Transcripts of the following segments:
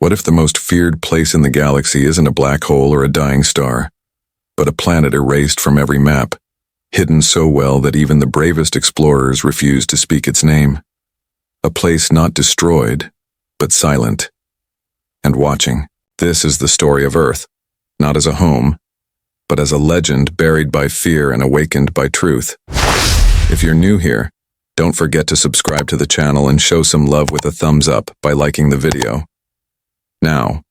What if the most feared place in the galaxy isn't a black hole or a dying star, but a planet erased from every map, hidden so well that even the bravest explorers refuse to speak its name? A place not destroyed, but silent and watching. This is the story of Earth, not as a home, but as a legend buried by fear and awakened by truth. If you're new here, don't forget to subscribe to the channel and show some love with a thumbs up by liking the video. Now,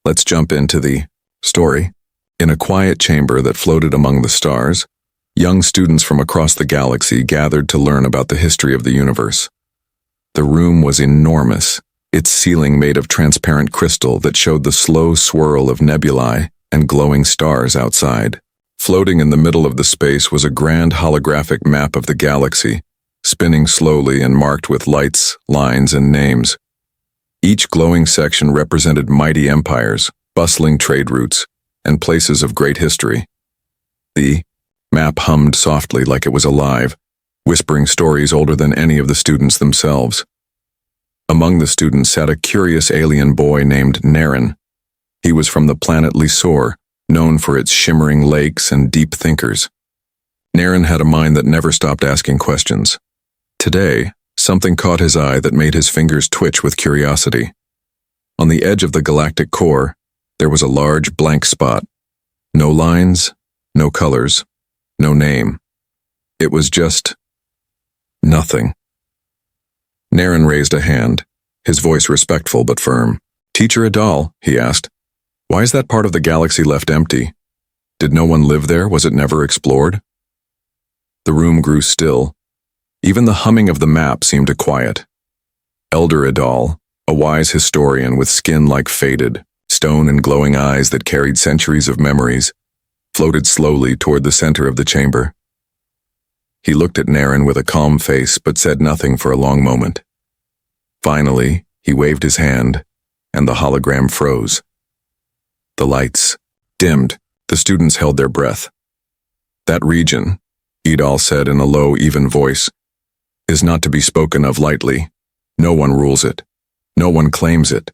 let's jump into the story. In a quiet chamber that floated among the stars, young students from across the galaxy gathered to learn about the history of the universe. The room was enormous, its ceiling made of transparent crystal that showed the slow swirl of nebulae and glowing stars outside. Floating in the middle of the space was a grand holographic map of the galaxy, spinning slowly and marked with lights, lines, and names. Each glowing section represented mighty empires, bustling trade routes, and places of great history. The map hummed softly like it was alive, whispering stories older than any of the students themselves. Among the students sat a curious alien boy named Naren. He was from the planet Lisor, known for its shimmering lakes and deep thinkers. Naren had a mind that never stopped asking questions. Today, something caught his eye that made his fingers twitch with curiosity. On the edge of the galactic core, there was a large blank spot. No lines, no colors, no name. It was just nothing. Naren raised a hand, his voice respectful but firm. "Teacher Adal," he asked, "why is that part of the galaxy left empty? Did no one live there? Was it never explored?" The room grew still. Even the humming of the map seemed to quiet. Elder Adal, a wise historian with skin like faded stone and glowing eyes that carried centuries of memories, floated slowly toward the center of the chamber. He looked at Naren with a calm face but said nothing for a long moment. Finally, he waved his hand, and the hologram froze. The lights dimmed. The students held their breath. "That region," Edal said in a low, even voice, "is not to be spoken of lightly. No one rules it. No one claims it.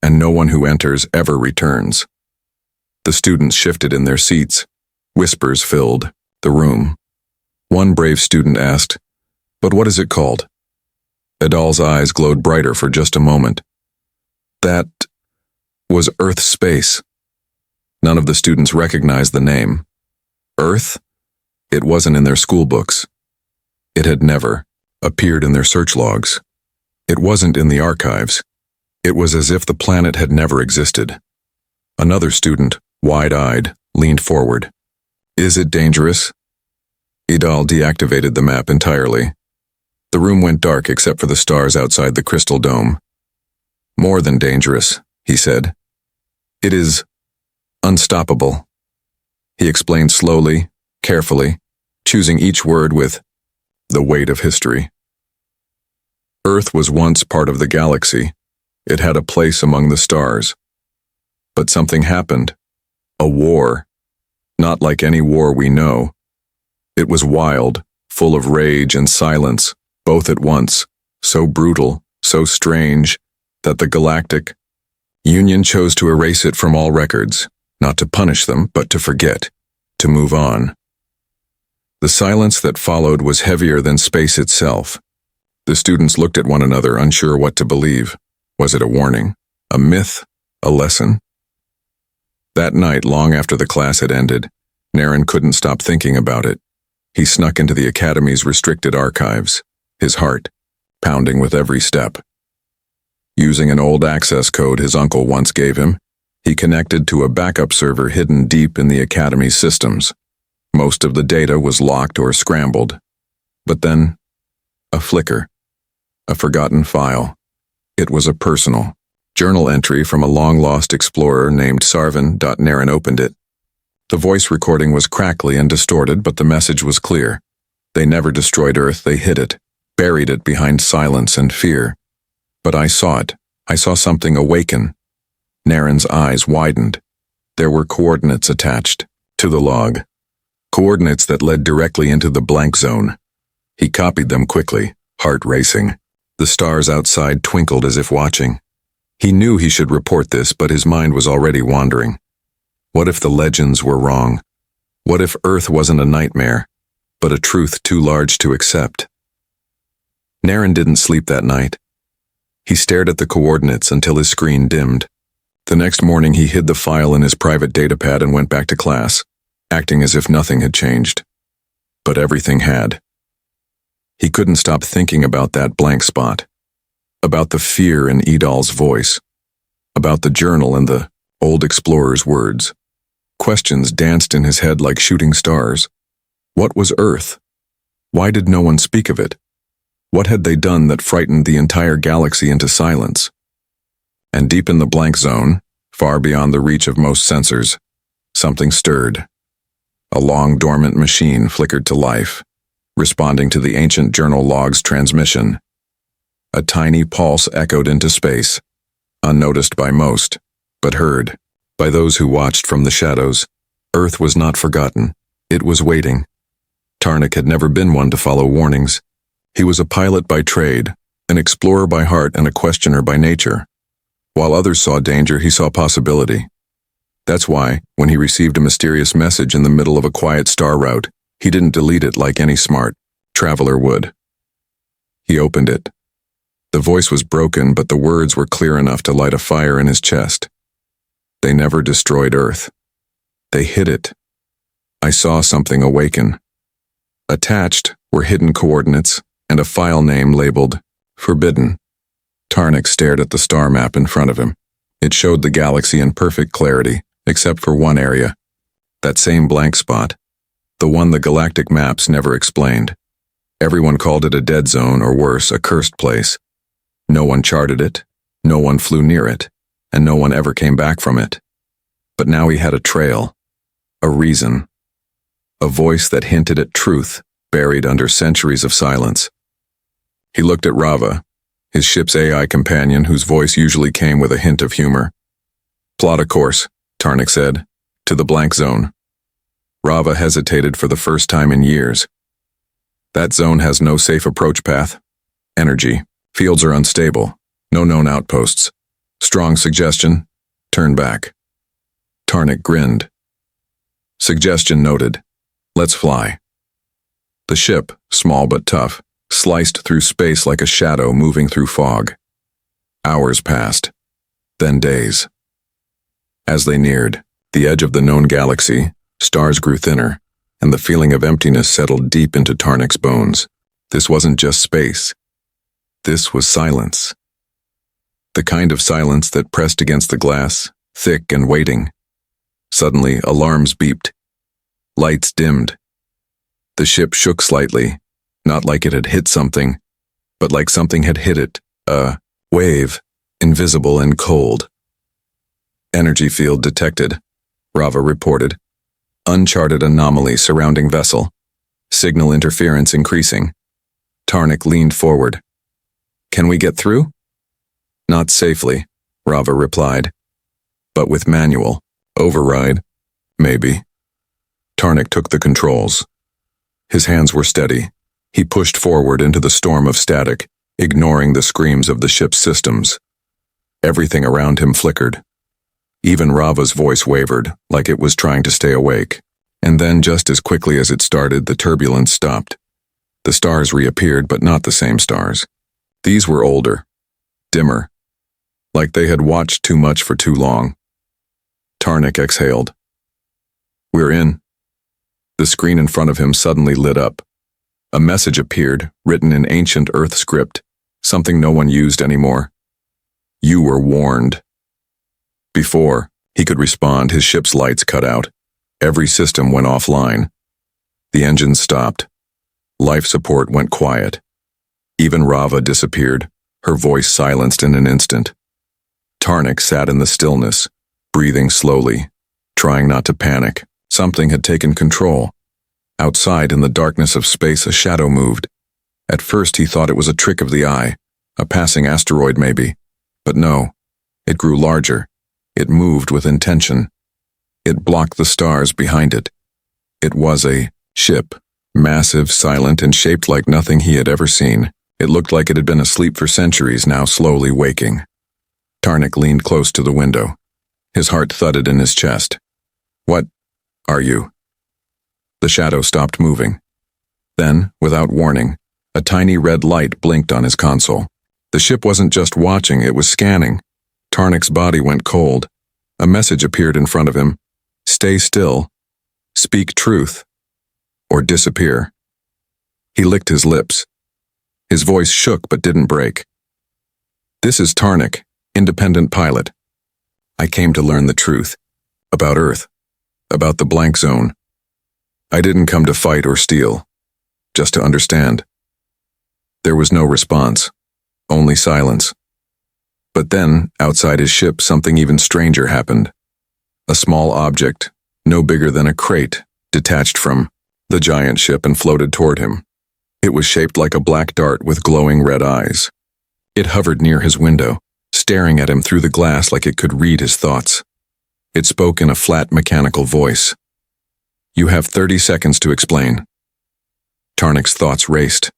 And no one who enters ever returns." The students shifted in their seats. Whispers filled the room. One brave student asked, "But what is it called?" Adal's eyes glowed brighter for just a moment. "That was Earth space." None of the students recognized the name. Earth? It wasn't in their school books. It had never appeared in their search logs. It wasn't in the archives. It was as if the planet had never existed. Another student, wide-eyed, leaned forward. "Is it dangerous?" Edal deactivated the map entirely. The room went dark except for the stars outside the crystal dome. "More than dangerous," he said. "It is unstoppable." He explained slowly, carefully, choosing each word with the weight of history. Earth was once part of the galaxy. It had a place among the stars. But something happened. A war. Not like any war we know. It was wild, full of rage and silence, both at once, so brutal, so strange, that the Galactic Union chose to erase it from all records, not to punish them, but to forget, to move on. The silence that followed was heavier than space itself. The students looked at one another, unsure what to believe. Was it a warning? A myth? A lesson? That night, long after the class had ended, Naren couldn't stop thinking about it. He snuck into the Academy's restricted archives, his heart pounding with every step. Using an old access code his uncle once gave him, he connected to a backup server hidden deep in the Academy's systems. Most of the data was locked or scrambled. But then, a flicker, a forgotten file. It was a personal journal entry from a long-lost explorer named Sarvan. Naren opened it. The voice recording was crackly and distorted, but the message was clear. They never destroyed Earth, they hid it, buried it behind silence and fear. But I saw it. I saw something awaken. Naren's eyes widened. There were coordinates attached to the log. Coordinates that led directly into the blank zone. He copied them quickly, heart racing. The stars outside twinkled as if watching. He knew he should report this, but his mind was already wandering. What if the legends were wrong? What if Earth wasn't a nightmare, but a truth too large to accept? Naren didn't sleep that night. He stared at the coordinates until his screen dimmed. The next morning he hid the file in his private datapad and went back to class, acting as if nothing had changed. But everything had. He couldn't stop thinking about that blank spot, about the fear in Edal's voice, about the journal and the old explorer's words. Questions danced in his head like shooting stars. What was Earth? Why did no one speak of it? What had they done that frightened the entire galaxy into silence? And deep in the blank zone, far beyond the reach of most sensors, something stirred. A long dormant machine flickered to life, responding to the ancient journal log's transmission. A tiny pulse echoed into space, unnoticed by most, but heard by those who watched from the shadows. Earth was not forgotten. It was waiting. Tarnik had never been one to follow warnings. He was a pilot by trade, an explorer by heart, and a questioner by nature. While others saw danger, he saw possibility. That's why, when he received a mysterious message in the middle of a quiet star route, he didn't delete it like any smart traveler would. He opened it. The voice was broken, but the words were clear enough to light a fire in his chest. They never destroyed Earth. They hid it. I saw something awaken. Attached were hidden coordinates and a file name labeled Forbidden. Tarnik stared at the star map in front of him. It showed the galaxy in perfect clarity, except for one area. That same blank spot. The one the galactic maps never explained. Everyone called it a dead zone, or worse, a cursed place. No one charted it, no one flew near it, and no one ever came back from it. But now he had a trail, a reason, a voice that hinted at truth buried under centuries of silence. He looked at Rava, his ship's AI companion, whose voice usually came with a hint of humor. "Plot a course," Tarnik said, "to the blank zone." Rava hesitated for the first time in years. "That zone has no safe approach path. Energy. Fields are unstable. No known outposts. Strong suggestion. Turn back." Tarnik grinned. "Suggestion noted. Let's fly." The ship, small but tough, sliced through space like a shadow moving through fog. Hours passed, then days. As they neared the edge of the known galaxy, stars grew thinner, and the feeling of emptiness settled deep into Tarnik's bones. This wasn't just space. This was silence. The kind of silence that pressed against the glass, thick and waiting. Suddenly, alarms beeped. Lights dimmed. The ship shook slightly, not like it had hit something, but like something had hit it, a wave, invisible and cold. "Energy field detected," Rava reported. "Uncharted anomaly surrounding vessel. Signal interference increasing." Tarnik leaned forward. "Can we get through?" "Not safely," Rava replied. "But with manual override, maybe." Tarnik took the controls. His hands were steady. He pushed forward into the storm of static, ignoring the screams of the ship's systems. Everything around him flickered. Even Rava's voice wavered, like it was trying to stay awake. And then, just as quickly as it started, the turbulence stopped. The stars reappeared, but not the same stars. These were older, dimmer, like they had watched too much for too long. Tarnik exhaled. "We're in." The screen in front of him suddenly lit up. A message appeared, written in ancient Earth script, something no one used anymore. "You were warned." Before he could respond, his ship's lights cut out. Every system went offline. The engines stopped. Life support went quiet. Even Rava disappeared, her voice silenced in an instant. Tarnik sat in the stillness, breathing slowly, trying not to panic. Something had taken control. Outside, in the darkness of space, a shadow moved. At first he thought it was a trick of the eye, a passing asteroid maybe. But no, it grew larger. It moved with intention. It blocked the stars behind it. It was a ship, massive, silent, and shaped like nothing he had ever seen. It looked like it had been asleep for centuries, now slowly waking. Tarnik leaned close to the window. His heart thudded in his chest. What are you? The shadow stopped moving. Then, without warning, a tiny red light blinked on his console. The ship wasn't just watching, it was scanning. Tarnik's body went cold. A message appeared in front of him. Stay still. Speak truth. Or disappear. He licked his lips. His voice shook but didn't break. This is Tarnik, independent pilot. I came to learn the truth. About Earth. About the blank zone. I didn't come to fight or steal. Just to understand. There was no response. Only silence. But then, outside his ship, something even stranger happened. A small object, no bigger than a crate, detached from the giant ship and floated toward him. It was shaped like a black dart with glowing red eyes. It hovered near his window, staring at him through the glass like it could read his thoughts. It spoke in a flat, mechanical voice. You have 30 seconds to explain. Tarnik's thoughts raced.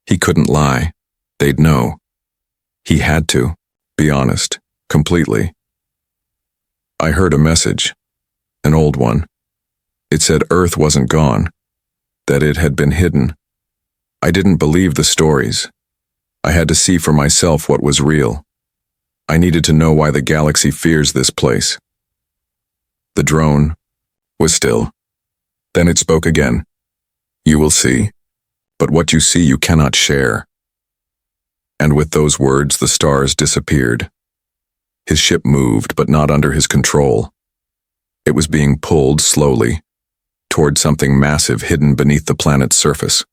He couldn't lie. They'd know. He had to. Be honest. Completely. I heard a message. An old one. It said Earth wasn't gone. That it had been hidden. I didn't believe the stories. I had to see for myself what was real. I needed to know why the galaxy fears this place. The drone was still. Then it spoke again. You will see. But what you see you cannot share. And with those words the stars disappeared. His ship moved, but not under his control. It was being pulled slowly, toward something massive hidden beneath the planet's surface.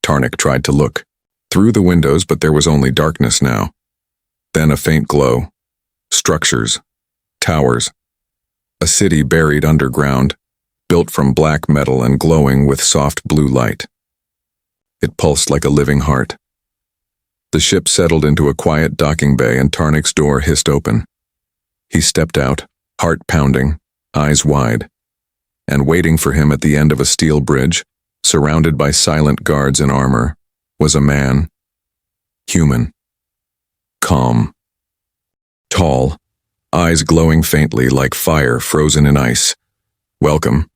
Tarnik tried to look, through the windows, but there was only darkness now. Then a faint glow. Structures. Towers. A city buried underground, built from black metal and glowing with soft blue light. It pulsed like a living heart. The ship settled into a quiet docking bay and Tarnik's door hissed open. He stepped out, heart pounding, eyes wide. And waiting for him at the end of a steel bridge, surrounded by silent guards in armor, was a man. Human. Calm. Tall. Eyes glowing faintly like fire frozen in ice. Welcome,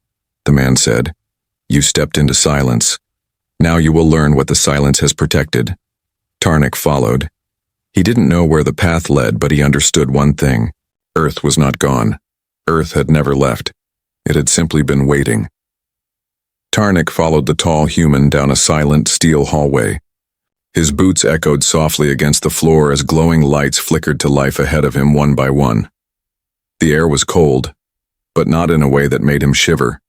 the man said. You stepped into silence. Now you will learn what the silence has protected. Tarnik followed. He didn't know where the path led, but he understood one thing. Earth was not gone. Earth had never left. It had simply been waiting. Tarnik followed the tall human down a silent steel hallway. His boots echoed softly against the floor as glowing lights flickered to life ahead of him one by one. The air was cold, but not in a way that made him shiver.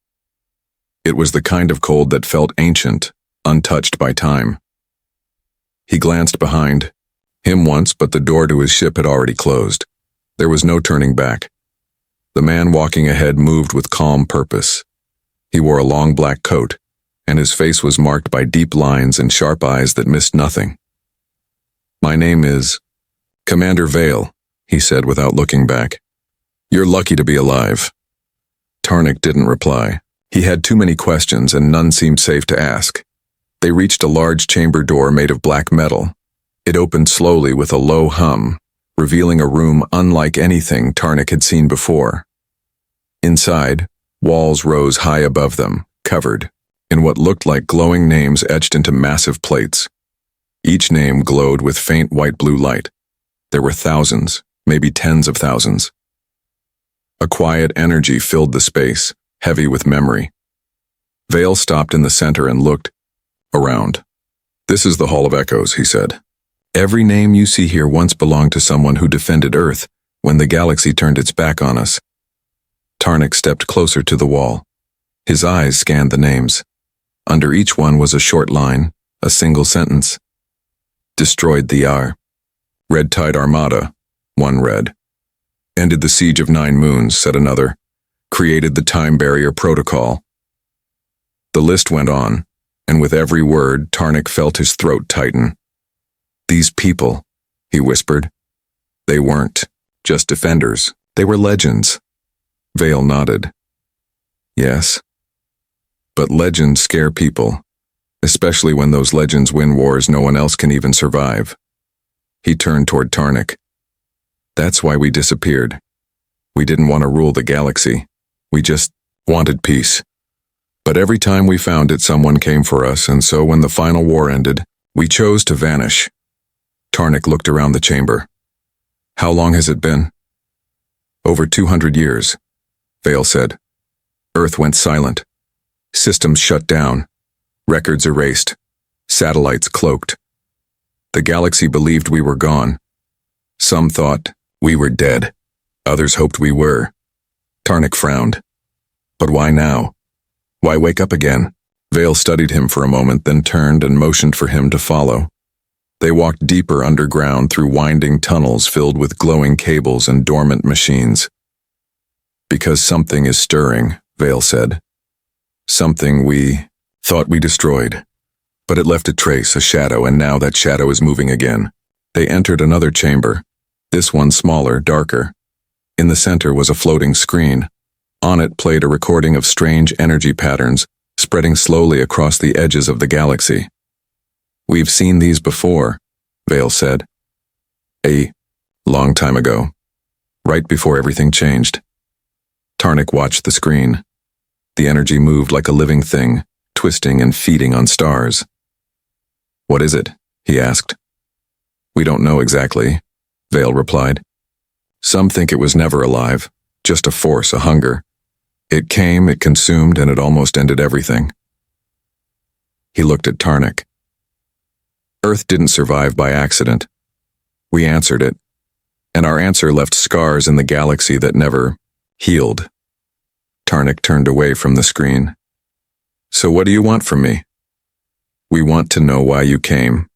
It was the kind of cold that felt ancient, untouched by time. He glanced behind him once, but the door to his ship had already closed. There was no turning back. The man walking ahead moved with calm purpose. He wore a long black coat, and his face was marked by deep lines and sharp eyes that missed nothing. My name is Commander Vale, he said without looking back. You're lucky to be alive. Tarnik didn't reply. He had too many questions and none seemed safe to ask. They reached a large chamber door made of black metal. It opened slowly with a low hum, revealing a room unlike anything Tarnik had seen before. Inside, walls rose high above them, covered in what looked like glowing names etched into massive plates. Each name glowed with faint white-blue light. There were thousands, maybe tens of thousands. A quiet energy filled the space, heavy with memory. Vale stopped in the center and looked around. This is the Hall of Echoes, he said. Every name you see here once belonged to someone who defended Earth when the galaxy turned its back on us. Tarnik stepped closer to the wall. His eyes scanned the names. Under each one was a short line, a single sentence. Destroyed the Red Tide Armada, one read. Ended the Siege of 9 Moons, said another. Created the Time Barrier Protocol. The list went on, and with every word, Tarnik felt his throat tighten. These people, he whispered. They weren't just defenders. They were legends. Vale nodded. Yes. But legends scare people, especially when those legends win wars no one else can even survive. He turned toward Tarnik. That's why we disappeared. We didn't want to rule the galaxy. We just wanted peace. But every time we found it, someone came for us, and so when the final war ended, we chose to vanish. Tarnik looked around the chamber. How long has it been? Over 200 years, Vale said. Earth went silent. Systems shut down. Records erased. Satellites cloaked. The galaxy believed we were gone. Some thought we were dead. Others hoped we were. Tarnik frowned. But why now? Why wake up again? Vale studied him for a moment, then turned and motioned for him to follow. They walked deeper underground through winding tunnels filled with glowing cables and dormant machines. Because something is stirring, Vale said. Something we thought we destroyed. But it left a trace, a shadow, and now that shadow is moving again. They entered another chamber, this one smaller, darker. In the center was a floating screen. On it played a recording of strange energy patterns spreading slowly across the edges of the galaxy. We've seen these before, Vale said. A long time ago, right before everything changed. Tarnik watched the screen. The energy moved like a living thing, twisting and feeding on stars. What is it? He asked. We don't know exactly, Vale replied. Some think it was never alive, just a force, a hunger. It came, it consumed, and it almost ended everything. He looked at Tarnik. Earth didn't survive by accident. We answered it, and our answer left scars in the galaxy that never healed. Tarnik turned away from the screen. So what do you want from me? We want to know why you came,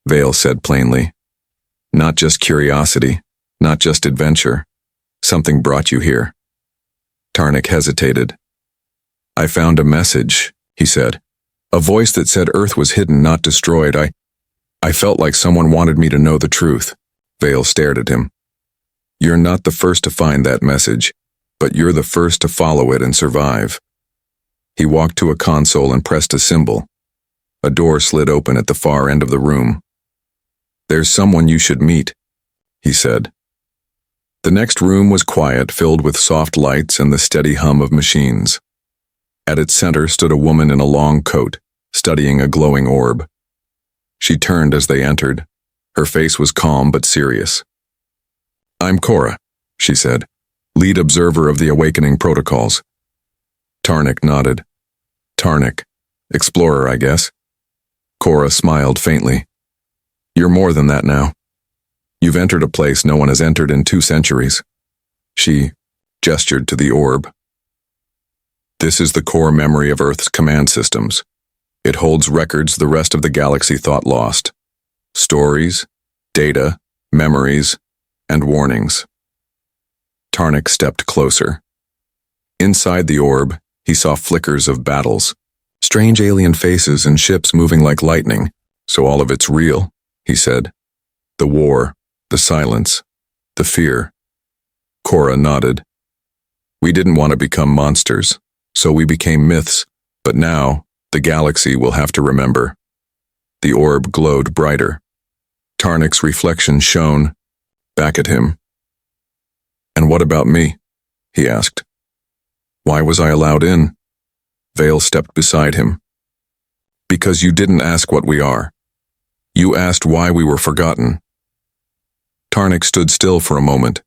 Vale said plainly. Not just curiosity, not just adventure. Something brought you here. Tarnik hesitated. I found a message, he said. A voice that said Earth was hidden, not destroyed. I felt like someone wanted me to know the truth. Vale stared at him. You're not the first to find that message, but you're the first to follow it and survive. He walked to a console and pressed a symbol. A door slid open at the far end of the room. There's someone you should meet, he said. The next room was quiet, filled with soft lights and the steady hum of machines. At its center stood a woman in a long coat, studying a glowing orb. She turned as they entered. Her face was calm but serious. I'm Cora, she said, lead observer of the awakening protocols. Tarnik nodded. Tarnik, explorer, I guess. Cora smiled faintly. You're more than that now. You've entered a place no one has entered in 2 centuries. She gestured to the orb. This is the core memory of Earth's command systems. It holds records the rest of the galaxy thought lost. Stories, data, memories, and warnings. Tarnik stepped closer. Inside the orb, he saw flickers of battles, strange alien faces and ships moving like lightning. So all of it's real, he said. The war, the silence, the fear. Cora nodded. We didn't want to become monsters, so we became myths, but now the galaxy will have to remember. The orb glowed brighter. Tarnik's reflection shone back at him. And what about me? He asked. Why was I allowed in? Vale stepped beside him. Because you didn't ask what we are. You asked why we were forgotten. Tarnik stood still for a moment,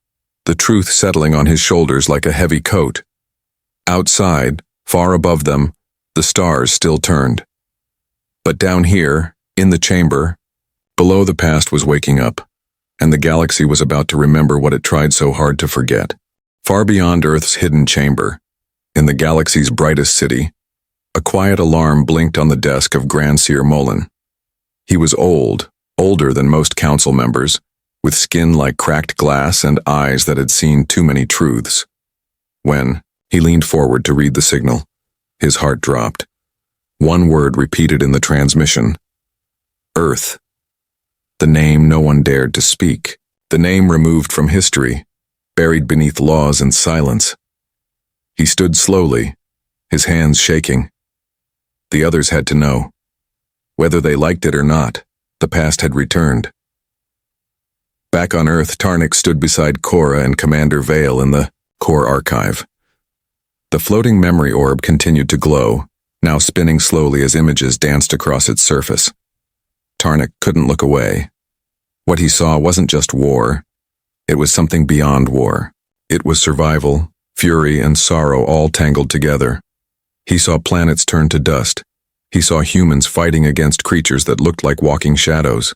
the truth settling on his shoulders like a heavy coat. Outside, far above them, the stars still turned. But down here, in the chamber, below, the past was waking up, and the galaxy was about to remember what it tried so hard to forget. Far beyond Earth's hidden chamber, in the galaxy's brightest city, a quiet alarm blinked on the desk of Grand Seer Mullen. He was old, older than most council members, with skin like cracked glass and eyes that had seen too many truths. When he leaned forward to read the signal, his heart dropped. One word repeated in the transmission. Earth. The name no one dared to speak. The name removed from history, buried beneath laws and silence. He stood slowly, his hands shaking. The others had to know. Whether they liked it or not, the past had returned. Back on Earth, Tarnik stood beside Cora and Commander Vale in the core archive. The floating memory orb continued to glow, now spinning slowly as images danced across its surface. Tarnik couldn't look away. What he saw wasn't just war. It was something beyond war. It was survival, fury, and sorrow all tangled together. He saw planets turn to dust. He saw humans fighting against creatures that looked like walking shadows.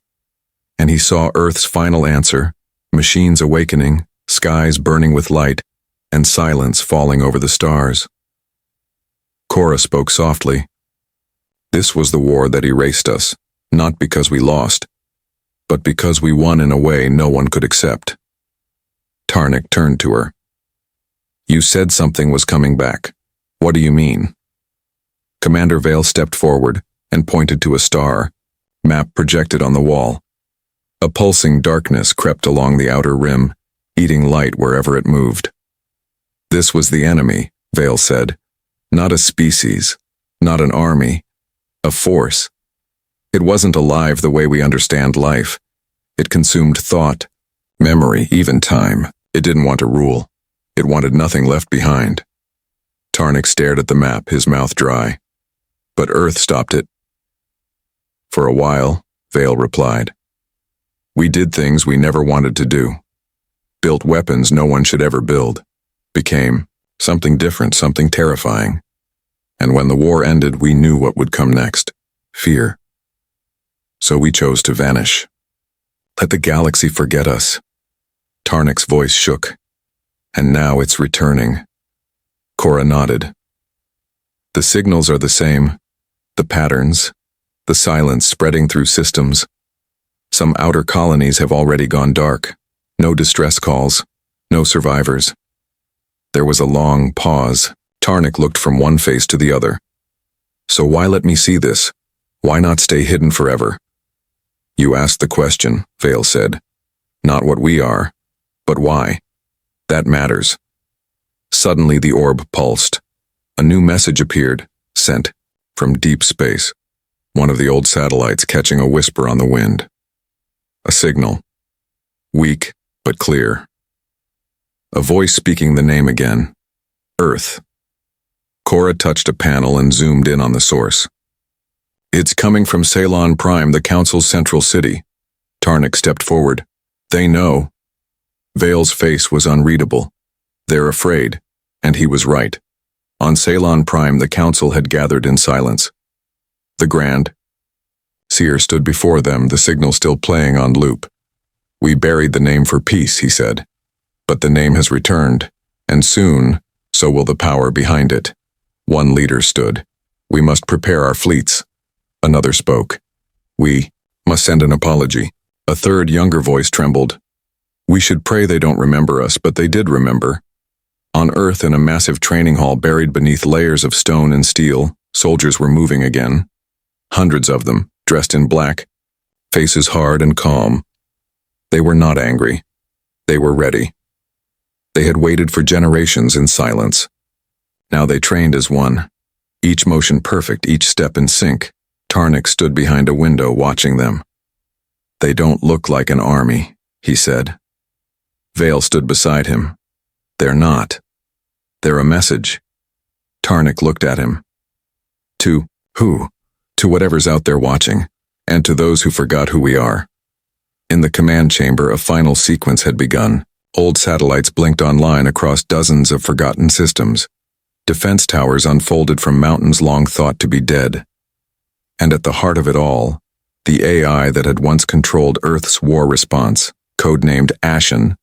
And he saw Earth's final answer, machines awakening, skies burning with light, and silence falling over the stars. Cora spoke softly. This was the war that erased us, not because we lost, but because we won in a way no one could accept. Tarnik turned to her. You said something was coming back. What do you mean? Commander Vale stepped forward and pointed to a star, map projected on the wall. A pulsing darkness crept along the outer rim, eating light wherever it moved. This was the enemy, Vale said. Not a species, not an army, a force. It wasn't alive the way we understand life. It consumed thought, memory, even time. It didn't want to rule. It wanted nothing left behind. Tarnik stared at the map, his mouth dry. But Earth stopped it. For a while, Vale replied. We did things we never wanted to do. Built weapons no one should ever build. Became something different, something terrifying. And when the war ended, we knew what would come next. Fear. So we chose to vanish. Let the galaxy forget us. Tarnik's voice shook. And now it's returning. Cora nodded. The signals are the same. The patterns. The silence spreading through systems. Some outer colonies have already gone dark. No distress calls. No survivors. There was a long pause. Tarnik looked from one face to the other. So why let me see this? Why not stay hidden forever? You asked the question, Vale said. Not what we are, but why. That matters. Suddenly the orb pulsed. A new message appeared, sent from deep space. One of the old satellites catching a whisper on the wind. A signal. Weak, but clear. A voice speaking the name again. Earth. Cora touched a panel and zoomed in on the source. It's coming from Ceylon Prime, the Council's central city. Tarnik stepped forward. They know. Vale's face was unreadable. They're afraid. And he was right. On Ceylon Prime, the Council had gathered in silence. The Grand Seer stood before them, the signal still playing on loop. We buried the name for peace, he said. But the name has returned, and soon, so will the power behind it. One leader stood. We must prepare our fleets. Another spoke. We must send an apology. A third, younger voice trembled. We should pray they don't remember us, but they did remember. On Earth, in a massive training hall buried beneath layers of stone and steel, soldiers were moving again. Hundreds of them, dressed in black, faces hard and calm. They were not angry. They were ready. They had waited for generations in silence. Now they trained as one. Each motion perfect, each step in sync. Tarnik stood behind a window watching them. They don't look like an army, he said. Vale stood beside him. They're not. They're a message. Tarnik looked at him. To who? To whatever's out there watching, and to those who forgot who we are. In the command chamber, a final sequence had begun. Old satellites blinked online across dozens of forgotten systems. Defense towers unfolded from mountains long thought to be dead. And at the heart of it all, the AI that had once controlled Earth's war response, codenamed Ashen,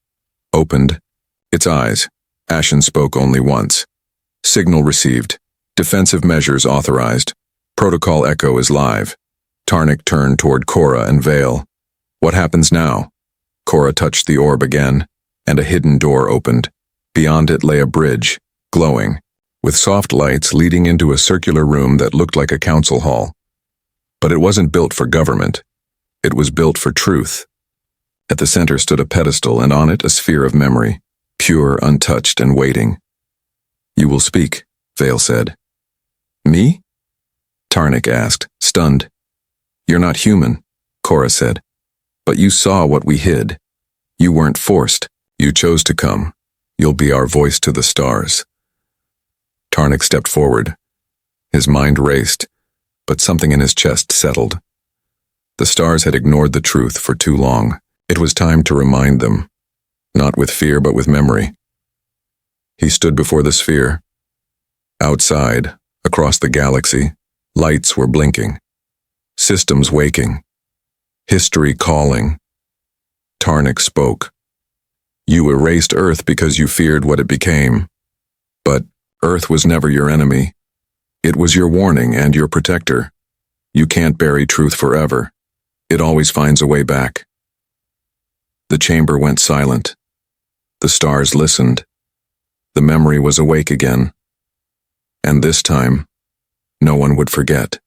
opened its eyes. Ashen spoke only once. Signal received. Defensive measures authorized. Protocol echo is live. Tarnik turned toward Cora and Vale. What happens now? Cora touched the orb again, and a hidden door opened. Beyond it lay a bridge, glowing, with soft lights leading into a circular room that looked like a council hall. But it wasn't built for government. It was built for truth. At the center stood a pedestal, and on it a sphere of memory, pure, untouched, and waiting. You will speak, Vale said. Me? Tarnik asked, stunned. You're not human, Cora said. But you saw what we hid. You weren't forced. You chose to come. You'll be our voice to the stars. Tarnik stepped forward. His mind raced, but something in his chest settled. The stars had ignored the truth for too long. It was time to remind them, not with fear but with memory. He stood before the sphere. Outside, across the galaxy, lights were blinking. Systems waking. History calling. Tarnik spoke. You erased Earth because you feared what it became. But Earth was never your enemy. It was your warning and your protector. You can't bury truth forever. It always finds a way back. The chamber went silent. The stars listened. The memory was awake again. And this time, no one would forget.